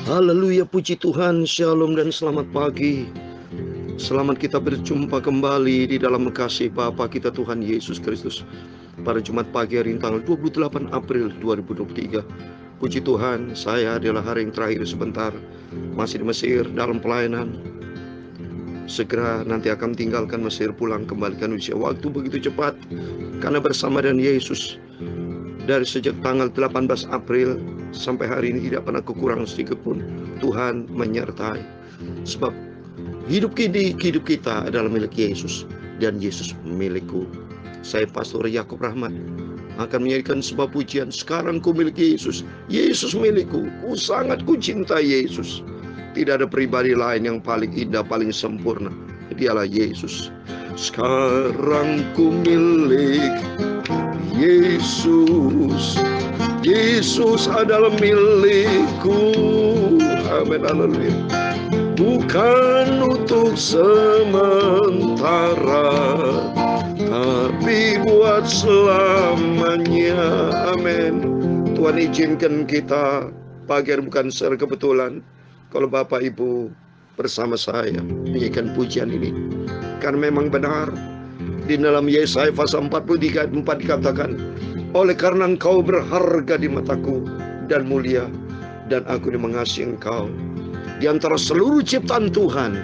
Haleluya, puji Tuhan, shalom dan selamat pagi. Selamat kita berjumpa kembali di dalam kasih Bapa kita Tuhan Yesus Kristus pada Jumat pagi hari ini tanggal 28 April 2023. Puji Tuhan, saya adalah hari yang terakhir sebentar masih di Mesir dalam pelayanan. Segera nanti akan tinggalkan Mesir, pulang kembalikan usia waktu begitu cepat karena bersama dengan Yesus. Dari sejak tanggal 18 April sampai hari ini tidak pernah kekurangan sedikit pun. Tuhan menyertai. Sebab hidup kita adalah milik Yesus dan Yesus milikku. Saya Pastor Yakub Rahmat akan menyanyikan sebuah pujian. Sekarang ku milik Yesus, Yesus milikku. Ku sangat ku cinta Yesus. Tidak ada pribadi lain yang paling indah, paling sempurna. Dialah Yesus. Sekarang ku milik Yesus, Yesus adalah milikku. Amin, haleluya. Bukan untuk sementara, tapi buat selamanya. Amin. Tuhan izinkan kita pagi hari bukan secara kebetulan kalau Bapak Ibu bersama saya menyanyikan pujian ini, karena memang benar di dalam Yesaya pasal 43 ayat 4 dikatakan, oleh karena engkau berharga di mataku dan mulia, dan aku mengasihi engkau. Di antara seluruh ciptaan Tuhan,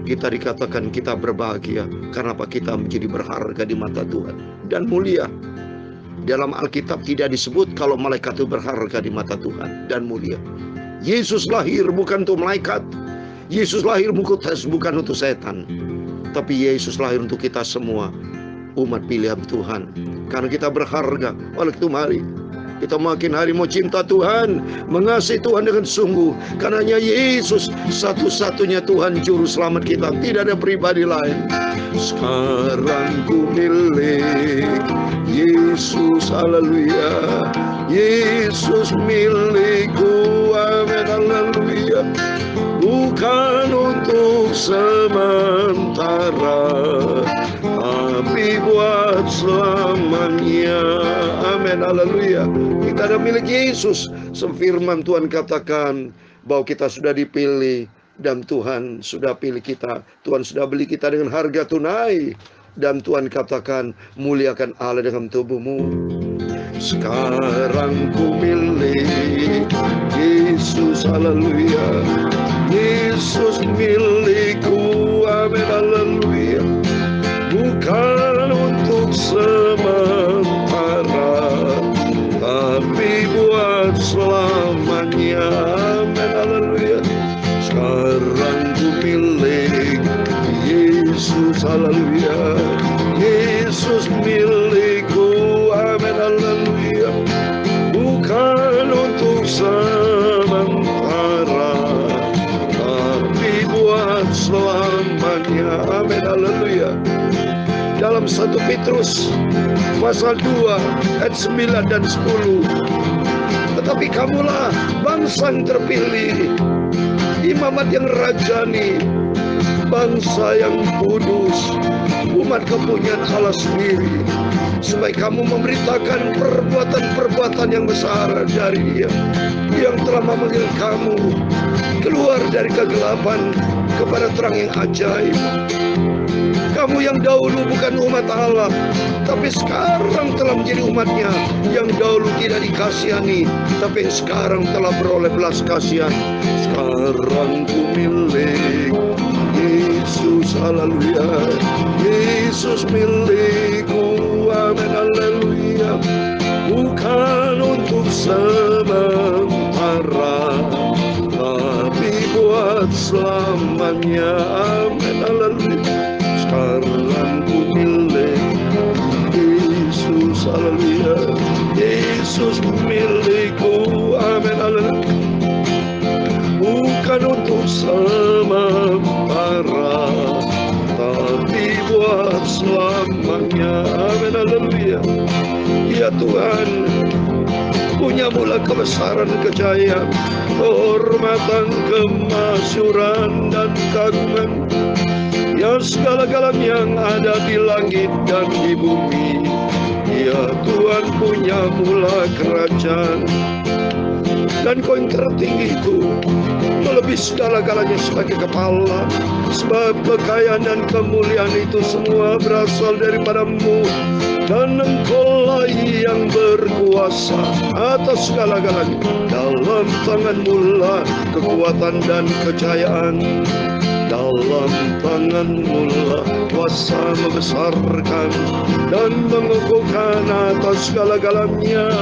kita dikatakan kita berbahagia. Karena apa? Kita menjadi berharga di mata Tuhan dan mulia. Dalam Alkitab tidak disebut kalau malaikat itu berharga di mata Tuhan dan mulia. Yesus lahir bukan untuk malaikat, Yesus lahir bukan untuk setan, tapi Yesus lahir untuk kita semua, umat pilihan Tuhan. Karena kita berharga. Oleh itu mari kita makin hari mau cinta Tuhan, mengasihi Tuhan dengan sungguh. Karena hanya Yesus satu-satunya Tuhan juru selamat kita. Tidak ada pribadi lain. Sekarang ku milik Yesus, haleluya. Yesus milikku, amin, haleluya. Bukan untuk sementara, tapi buat selamanya. Amin, haleluya. Kita ada milik Yesus. Sefirman Tuhan katakan bahwa kita sudah dipilih dan Tuhan sudah pilih kita. Tuhan sudah beli kita dengan harga tunai. Dan Tuhan katakan, muliakan Allah dengan tubuhmu. Sekarang ku milik Yesus, haleluya. Yesus milikku, amin, haleluya. Bukan untuk sementara, tapi buat selamanya, amin, haleluya. Sekarang ku milik Yesus, haleluya. Yesus milikku, amin, haleluya. Bukan untuk sementara, tapi buat selamanya, amin, haleluya. Dalam 1 Petrus pasal 2 ayat 9 dan 10, tetapi kamulah bangsa yang terpilih, imamat yang rajani, bangsa yang kudus, umat kepunyaan Allah sendiri, supaya kamu memberitakan perbuatan-perbuatan yang besar dari Dia yang telah memanggil kamu keluar dari kegelapan kepada terang yang ajaib. Kamu yang dahulu bukan umat Allah, tapi sekarang telah menjadi umatnya. Yang dahulu tidak dikasihani, tapi yang sekarang telah beroleh belas kasihan. Sekarang ku milik Yesus, haleluya. Yesus milikku, amin, haleluya. Bukan untuk sementara, tapi buat selamanya, amin, haleluya. Sekarang ku milik Yesus, haleluya. Yesus milikku, amin, haleluya. Bukan untuk sementara, tapi buat selamanya, amin, haleluya. Ya Tuhan, punya mula kebesaran, kejayaan, kehormatan, kemasyuran, dan keagungan. Ya segala-galanya yang ada di langit dan di bumi, ya Tuhan punya mula kerajaan. Dan Kau yang tertinggi itu, melebihi segala-galanya sebagai kepala. Sebab kekayaan dan kemuliaan itu semua berasal daripada-Mu, dan Engkau-lah yang berkuasa atas segala-galanya. Dalam tangan-Mu lah kekuatan dan kejayaan. Dalam tangan-Mu lah kuasa membesarkan dan mengukuhkan atas segala-galanya.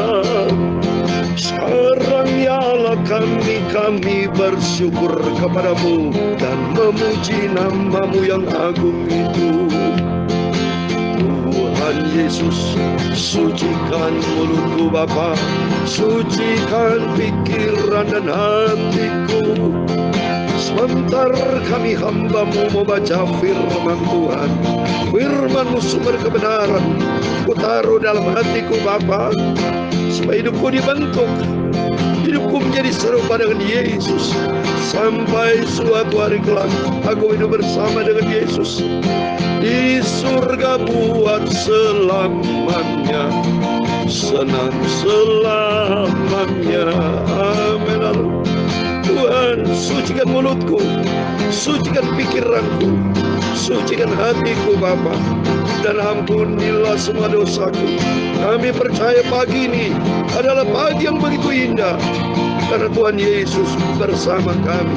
Sekarang ya Allah, kami bersyukur kepada-Mu dan memuji nama-Mu yang agung itu. Tuhan Yesus, sucikan mulutku Bapa, sucikan pikiran dan hatiku. Sebentar kami hamba-Mu membaca firman Tuhan. Firman-Mu sumber kebenaran. Ku taruh dalam hatiku Bapa, supaya hidupku dibentuk, hidupku menjadi serupa dengan Yesus. Sampai suatu hari kelak aku hidup bersama dengan Yesus di surga buat selamanya, senang selamanya. Amin. Tuhan, sucikan mulutku, sucikan pikiranku, sucikan hatiku Bapa, dan ampunilah semua dosaku. Kami percaya pagi ini adalah pagi yang begitu indah, karena Tuhan Yesus bersama kami.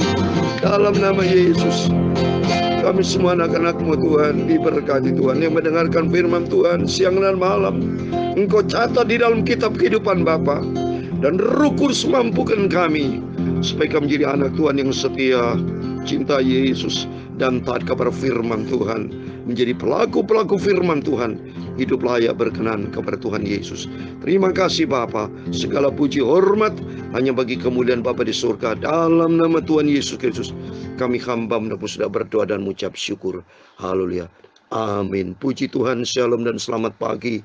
Dalam nama Yesus, kami semua anak-anak-Mu Tuhan diberkati Tuhan, yang mendengarkan firman Tuhan siang dan malam. Engkau catat di dalam kitab kehidupan Bapa, dan Roh Kudus mampukan kami supaya kami menjadi anak Tuhan yang setia, cinta Yesus, dan taat kepada firman Tuhan, menjadi pelaku-pelaku firman Tuhan, hidup layak berkenan kepada Tuhan Yesus. Terima kasih Bapa, segala puji hormat hanya bagi kemuliaan Bapa di surga. Dalam nama Tuhan Yesus Kristus, kami hamba-Mu sudah berdoa dan mengucap syukur. Haleluya. Amin. Puji Tuhan, shalom dan selamat pagi.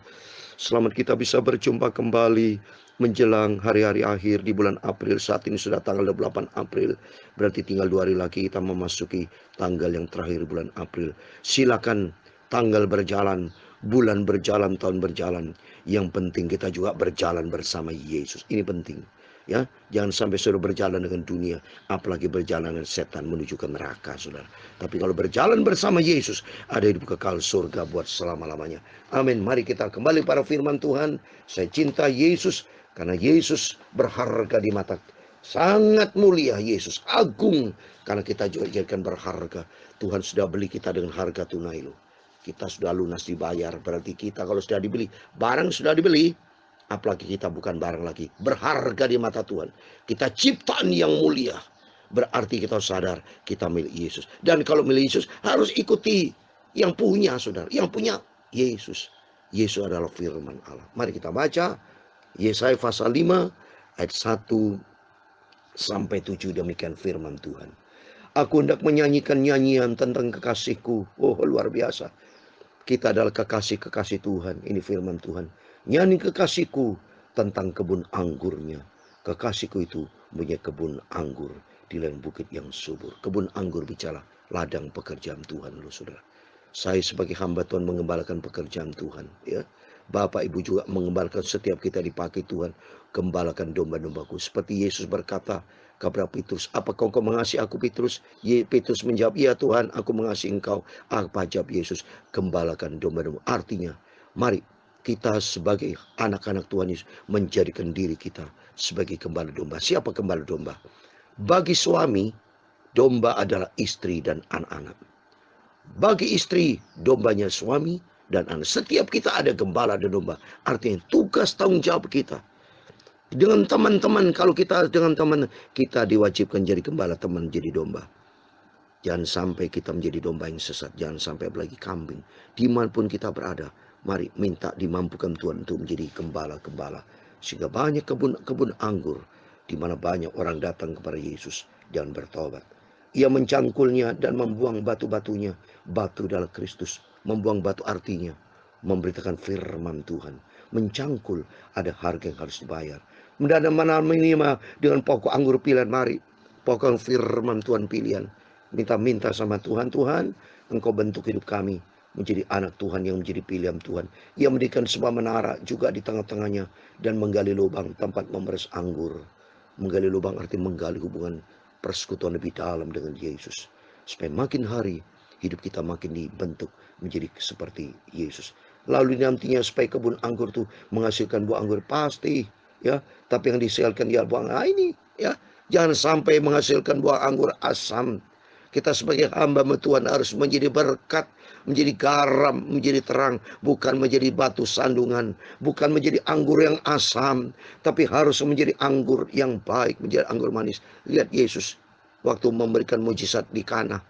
Selamat kita bisa berjumpa kembali menjelang hari-hari akhir di bulan April. Saat ini sudah tanggal 28 April. Berarti tinggal 2 hari lagi kita memasuki tanggal yang terakhir bulan April. Silakan, tanggal berjalan, bulan berjalan, tahun berjalan. Yang penting kita juga berjalan bersama Yesus. Ini penting. Ya, jangan sampai saudara berjalan dengan dunia, apalagi berjalan dengan setan menuju ke neraka, saudara. Tapi kalau berjalan bersama Yesus, ada hidup kekal surga buat selama-lamanya. Amin. Mari kita kembali pada firman Tuhan. Saya cinta Yesus karena Yesus berharga di mata. Sangat mulia Yesus, agung, karena kita juga dijadikan berharga. Tuhan sudah beli kita dengan harga tunai loh. Kita sudah lunas dibayar. Berarti kita kalau sudah dibeli, barang sudah dibeli, apalagi kita bukan barang lagi, berharga di mata Tuhan. Kita ciptaan yang mulia. Berarti kita sadar kita milik Yesus. Dan kalau milik Yesus harus ikuti yang punya, saudara. Yang punya Yesus. Yesus adalah firman Allah. Mari kita baca Yesaya pasal 5 ayat 1 sampai 7. Demikian firman Tuhan. Aku hendak menyanyikan nyanyian tentang kekasihku. Oh, luar biasa. Kita adalah kekasih-kekasih Tuhan. Ini firman Tuhan. Nyanyi kekasihku tentang kebun anggurnya. Kekasihku itu punya kebun anggur di ladang bukit yang subur. Kebun anggur bicara ladang pekerjaan Tuhan loh saudara. Saya sebagai hamba Tuhan mengembalakan pekerjaan Tuhan. Ya, Bapak Ibu juga mengembalakan, setiap kita dipakai Tuhan. Gembalakan domba-dombaku. Seperti Yesus berkata kepada Petrus, apakah engkau mengasihi aku Petrus? Petrus menjawab, iya Tuhan, aku mengasihi engkau. Apa jawab Yesus? Gembalakan domba-domba. Artinya, mari kita sebagai anak-anak Tuhan Yesus menjadikan diri kita sebagai gembala domba. Siapa gembala domba? Bagi suami, domba adalah istri dan anak-anak. Bagi istri, dombanya suami dan anak. Setiap kita ada gembala dan domba. Artinya tugas tanggung jawab kita. Dengan teman-teman, kalau kita dengan teman, kita diwajibkan jadi gembala, teman jadi domba. Jangan sampai kita menjadi domba yang sesat. Jangan sampai apalagi kambing. Dimanapun kita berada, mari minta dimampukan Tuhan untuk menjadi gembala-gembala. Sehingga banyak kebun anggur, di mana banyak orang datang kepada Yesus dan bertobat. Ia mencangkulnya dan membuang batu-batunya. Batu adalah Kristus. Membuang batu artinya memberitakan firman Tuhan. Mencangkul, ada harga yang harus dibayar. Mendadak mana minimal dengan pokok anggur pilihan, mari. Pokok firman Tuhan pilihan. Minta-minta sama Tuhan, Tuhan, Engkau bentuk hidup kami menjadi anak Tuhan yang menjadi pilihan Tuhan. Ia mendirikan sebuah menara juga di tengah-tengahnya dan menggali lubang tempat memeras anggur. Menggali lubang arti menggali hubungan persekutuan lebih dalam dengan Yesus. Supaya makin hari hidup kita makin dibentuk menjadi seperti Yesus. Lalu nantinya supaya kebun anggur itu menghasilkan buah anggur pasti, ya. Tapi yang dihasilkan ya buah ini, ya. Jangan sampai menghasilkan buah anggur asam. Kita sebagai hamba Tuhan harus menjadi berkat, menjadi garam, menjadi terang, bukan menjadi batu sandungan, bukan menjadi anggur yang asam, tapi harus menjadi anggur yang baik, menjadi anggur manis. Lihat Yesus waktu memberikan mujizat di Kana.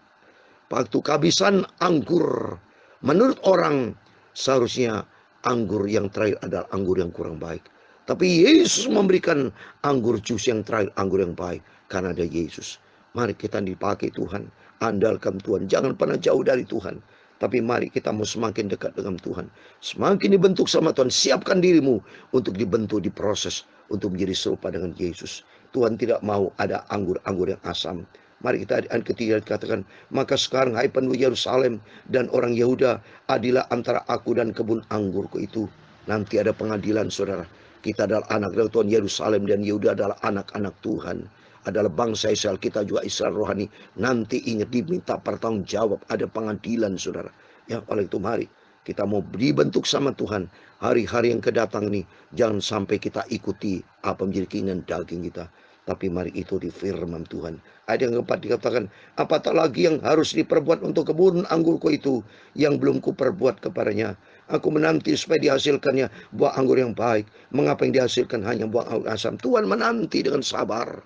Waktu kehabisan anggur, menurut orang seharusnya anggur yang terakhir adalah anggur yang kurang baik. Tapi Yesus memberikan anggur jus yang terakhir, anggur yang baik, karena ada Yesus. Mari kita dipakai Tuhan, andalkan Tuhan, jangan pernah jauh dari Tuhan. Tapi mari kita mau semakin dekat dengan Tuhan, semakin dibentuk sama Tuhan. Siapkan dirimu untuk dibentuk, diproses untuk menjadi serupa dengan Yesus. Tuhan tidak mau ada anggur-anggur yang asam. Mari kita ayat ketiga dikatakan, maka sekarang hai penduduk Yerusalem dan orang Yehuda, adilah antara aku dan kebun anggurku itu. Nanti ada pengadilan, saudara. Kita adalah anak dari Tuhan, Yerusalem dan Yehuda adalah anak-anak Tuhan. Adalah bangsa Israel, kita juga Israel rohani. Nanti ingat diminta pertanggung jawab, ada pengadilan, saudara. Ya, oleh itu mari kita mau dibentuk sama Tuhan. Hari-hari yang kedatang ini jangan sampai kita ikuti apa menjadi keinginan daging kita, tapi mari itu di firman Tuhan. Ayat yang keempat dikatakan, apatah lagi yang harus diperbuat untuk kebun anggurku itu yang belum kuperbuat kepadanya. Aku menanti supaya dihasilkannya buah anggur yang baik. Mengapa yang dihasilkan hanya buah anggur asam? Tuhan menanti dengan sabar.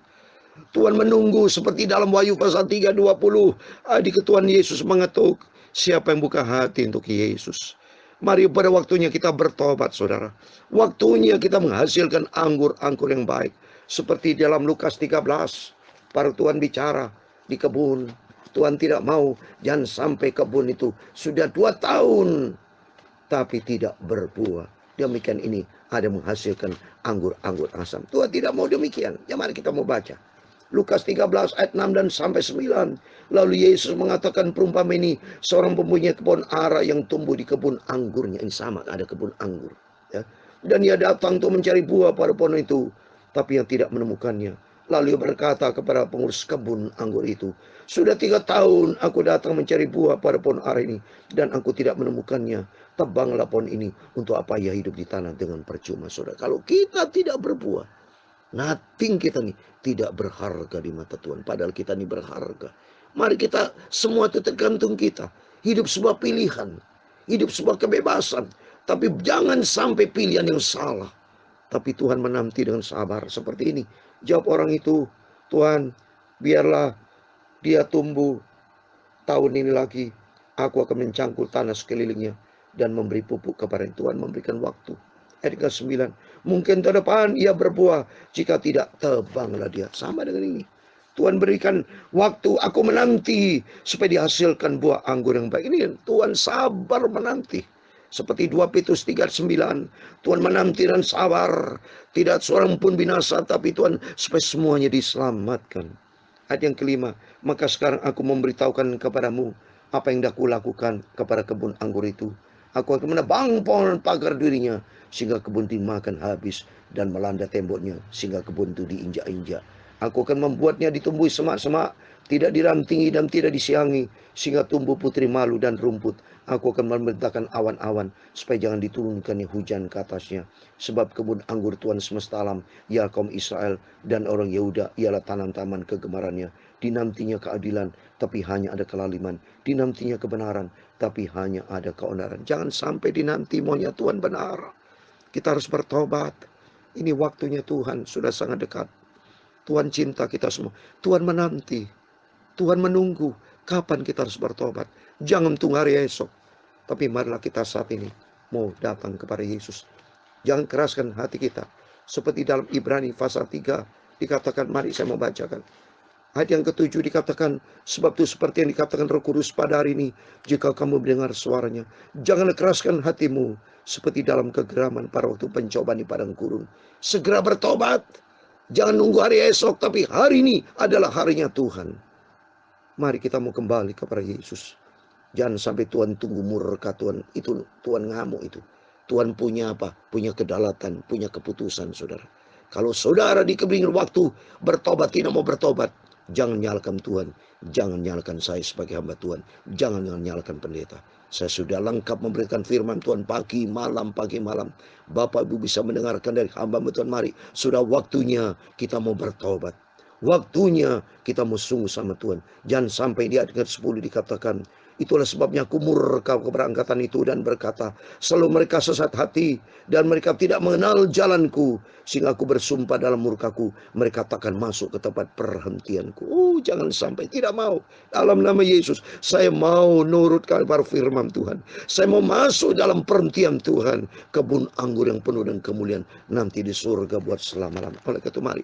Tuhan menunggu seperti dalam Wahyu pasal 3:20. Di Tuhan Yesus mengetuk, siapa yang buka hati untuk Yesus. Mari pada waktunya kita bertobat, saudara. Waktunya kita menghasilkan anggur-anggur yang baik. Seperti dalam Lukas 13, para Tuhan bicara di kebun. Tuhan tidak mau, jangan sampai kebun itu sudah 2 tahun tapi tidak berbuah. Demikian ini ada menghasilkan anggur-anggur asam. Tuhan tidak mau demikian. Ya, mari kita mau baca Lukas 13 ayat 6 dan sampai 9. Lalu Yesus mengatakan perumpamaan ini, seorang mempunyai kebun ara yang tumbuh di kebun anggurnya. Ini sama, ada kebun anggur, ya. Dan ia datang untuk mencari buah pada pohon itu, tapi yang tidak menemukannya. Lalu ia berkata kepada pengurus kebun anggur itu, sudah 3 tahun aku datang mencari buah pada pohon ara ini, dan aku tidak menemukannya. Tebanglah pohon ini, untuk apa ia hidup di tanah dengan percuma, saudara. Kalau kita tidak berbuah, nothing kita nih tidak berharga di mata Tuhan. Padahal kita nih berharga. Mari kita semua itu tergantung kita. Hidup sebuah pilihan. Hidup sebuah kebebasan. Tapi jangan sampai pilihan yang salah. Tapi Tuhan menanti dengan sabar. Seperti ini. Jawab orang itu, Tuhan, biarlah dia tumbuh tahun ini lagi. Aku akan mencangkul tanah sekelilingnya dan memberi pupuk kepada Tuhan, memberikan waktu. Ayat ke-9, mungkin tahun depan ia berbuah, jika tidak tebanglah dia. Sama dengan ini. Tuhan berikan waktu, aku menanti supaya dihasilkan buah anggur yang baik. Ini Tuhan sabar menanti. Seperti 2 Petrus 3:9, Tuhan menanti dan sabar. Tidak seorang pun binasa, tapi Tuhan supaya semuanya diselamatkan. Ayat yang kelima, maka sekarang aku memberitahukan kepadamu apa yang dah kulakukan kepada kebun anggur itu. Aku akan menebang pohon pagar dirinya, sehingga kebun itu dimakan habis, dan melanda temboknya, sehingga kebun itu diinjak-injak. Aku akan membuatnya ditumbuhi semak-semak, tidak dirantingi dan tidak disiangi, sehingga tumbuh putri malu dan rumput. Aku akan memerintahkan awan-awan, supaya jangan diturunkannya hujan ke atasnya. Sebab kebun anggur Tuhan semesta alam, ya kaum Israel dan orang Yehuda, ialah tanam-taman kegemarannya. Dinantinya keadilan, tapi hanya ada kelaliman. Dinantinya kebenaran, tapi hanya ada keonaran. Jangan sampai dinanti maunya Tuhan benar. Kita harus bertobat. Ini waktunya Tuhan sudah sangat dekat. Tuhan cinta kita semua. Tuhan menanti. Tuhan menunggu. Kapan kita harus bertobat? Jangan tunggu hari esok. Tapi marilah kita saat ini mau datang kepada Yesus. Jangan keraskan hati kita. Seperti dalam Ibrani pasal 3 dikatakan, mari saya mau bacakan. Ayat yang ke-7 dikatakan, sebab itu seperti yang dikatakan Roh Kudus pada hari ini, jika kamu mendengar suaranya, janganlah keraskan hatimu, seperti dalam kegeraman pada waktu pencobaan di padang gurun. Segera bertobat. Jangan nunggu hari esok, tapi hari ini adalah harinya Tuhan. Mari kita mau kembali kepada Yesus. Jangan sampai Tuhan tunggu murka Tuhan. Itu Tuhan ngamuk itu. Tuhan punya apa? Punya kedaulatan, punya keputusan, saudara. Kalau saudara di keberadaan waktu bertobat tidak mau bertobat, jangan nyalakan Tuhan, jangan nyalakan saya sebagai hamba Tuhan, jangan nyalakan pendeta. Saya sudah lengkap memberikan firman Tuhan pagi malam. Bapak Ibu bisa mendengarkan dari hamba Tuhan. Mari, sudah waktunya kita mau bertobat. Waktunya kita mau sungguh sama Tuhan. Jangan sampai di ayat 10 dikatakan, itulah sebabnya aku murka keberangkatan itu dan berkata, selalu mereka sesat hati dan mereka tidak mengenal jalanku, sehingga aku bersumpah dalam murkaku, mereka takkan masuk ke tempat perhentianku. Jangan sampai, tidak mau. Dalam nama Yesus, saya mau nurutkan para firman Tuhan. Saya mau masuk dalam perhentian Tuhan, kebun anggur yang penuh dengan kemuliaan nanti di surga buat selama-lamanya. Oleh karena itu mari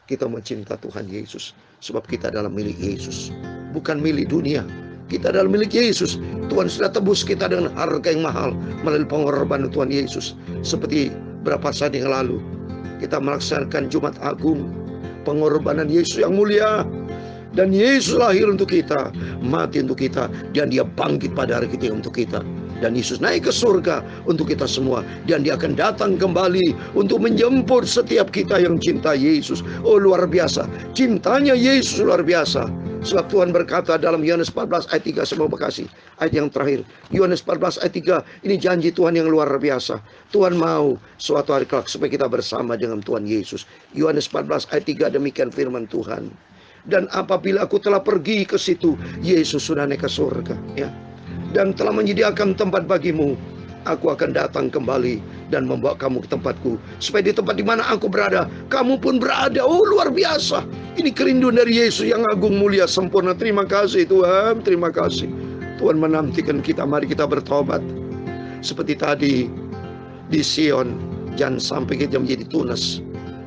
kita mencinta Tuhan Yesus, sebab kita adalah milik Yesus, bukan milik dunia. Kita adalah milik Yesus. Tuhan sudah tebus kita dengan harga yang mahal melalui pengorbanan Tuhan Yesus. Seperti berapa saat yang lalu kita melaksanakan Jumat Agung, pengorbanan Yesus yang mulia. Dan Yesus lahir untuk kita, mati untuk kita, dan Dia bangkit pada hari ketiga untuk kita. Dan Yesus naik ke surga untuk kita semua. Dan Dia akan datang kembali untuk menjemput setiap kita yang cinta Yesus. Luar biasa. Cintanya Yesus luar biasa. Sebab Tuhan berkata dalam Yohanes 14 ayat 3, saya mau berkasih ayat yang terakhir. Yohanes 14 ayat 3, ini janji Tuhan yang luar biasa. Tuhan mau suatu hari kelak supaya kita bersama dengan Tuhan Yesus. Yohanes 14 ayat 3, demikian firman Tuhan. Dan apabila aku telah pergi ke situ, Yesus sudah naik ke surga, ya, dan telah menyediakan tempat bagimu, aku akan datang kembali dan membawa kamu ke tempatku, supaya di tempat di mana aku berada, kamu pun berada. Luar biasa. Ini kerinduan dari Yesus yang agung, mulia, sempurna. Terima kasih Tuhan, terima kasih. Tuhan menantikan kita, mari kita bertobat. Seperti tadi di Sion, jangan sampai kita menjadi tunas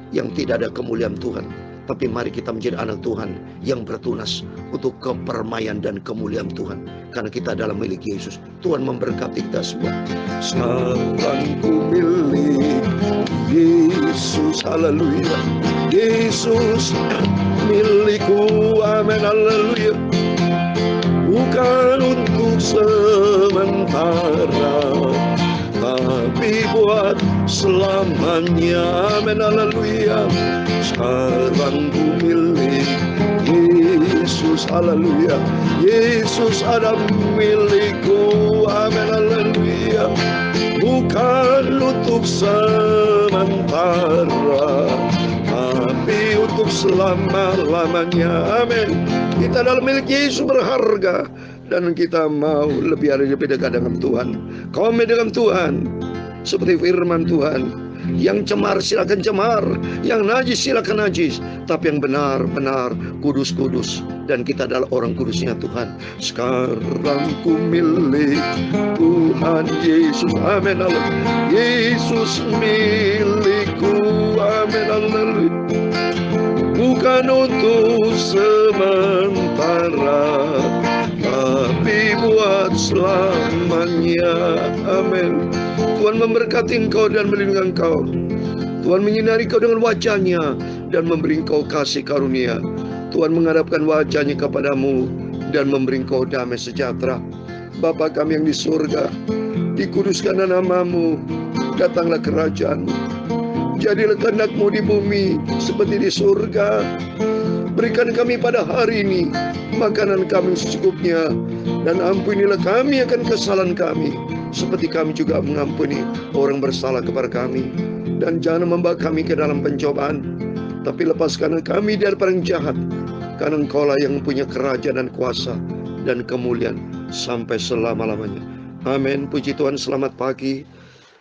yang tidak ada kemuliaan Tuhan. Tapi mari kita menjadi anak Tuhan yang bertunas untuk kepermaian dan kemuliaan Tuhan. Karena kita adalah milik Yesus. Tuhan memberkati kita semua. Sekarang ku milik Yesus, haleluya. Yesus milikku, amin, haleluya. Bukan untuk sementara, tapi buat selamanya, amin, haleluya. Sekarang ku milik Yesus, haleluya. Yesus ada milikku, amin, haleluya. Bukan untuk sementara, tapi untuk selama-lamanya, amin. Kita adalah milik Yesus berharga, dan kita mau lebih dekat dengan Tuhan. Komitmen dengan Tuhan, seperti firman Tuhan. Yang cemar silakan cemar, yang najis silakan najis, tapi yang benar-benar kudus-kudus, dan kita adalah orang kudusnya Tuhan. Sekarang ku milik Tuhan Yesus, amin, haleluya. Yesus milikku, amin, haleluya. Bukan untuk sementara, tapi buat selamanya, amin. Tuhan memberkati engkau dan melindungi engkau. Tuhan menyinari engkau dengan wajahnya dan memberi engkau kasih karunia. Tuhan menghadapkan wajahnya kepadamu dan memberi engkau damai sejahtera. Bapa kami yang di surga, dikuduskanlah namamu, datanglah kerajaanmu. Jadilah kehendak-Mu di bumi seperti di surga. Berikan kami pada hari ini makanan kami secukupnya, dan ampunilah kami akan kesalahan kami, seperti kami juga mengampuni orang bersalah kepada kami. Dan jangan membawa kami ke dalam pencobaan, tapi lepaskan kami dari yang jahat. Karena Engkaulah yang punya kerajaan dan kuasa dan kemuliaan sampai selama-lamanya. Amin. Puji Tuhan, selamat pagi.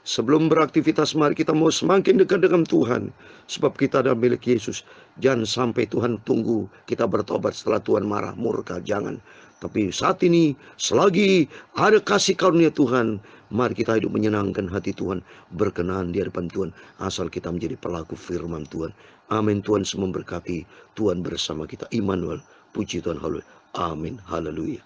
Sebelum beraktivitas, mari kita mau semakin dekat dengan Tuhan, sebab kita adalah milik Yesus. Jangan sampai Tuhan tunggu kita bertobat setelah Tuhan marah, murka, jangan. Tapi saat ini, selagi ada kasih karunia Tuhan, mari kita hidup menyenangkan hati Tuhan, berkenan di hadapan Tuhan, asal kita menjadi pelaku firman Tuhan. Amin. Tuhan semua memberkati. Tuhan bersama kita. Immanuel. Puji Tuhan. Haleluya. Amin. Haleluya.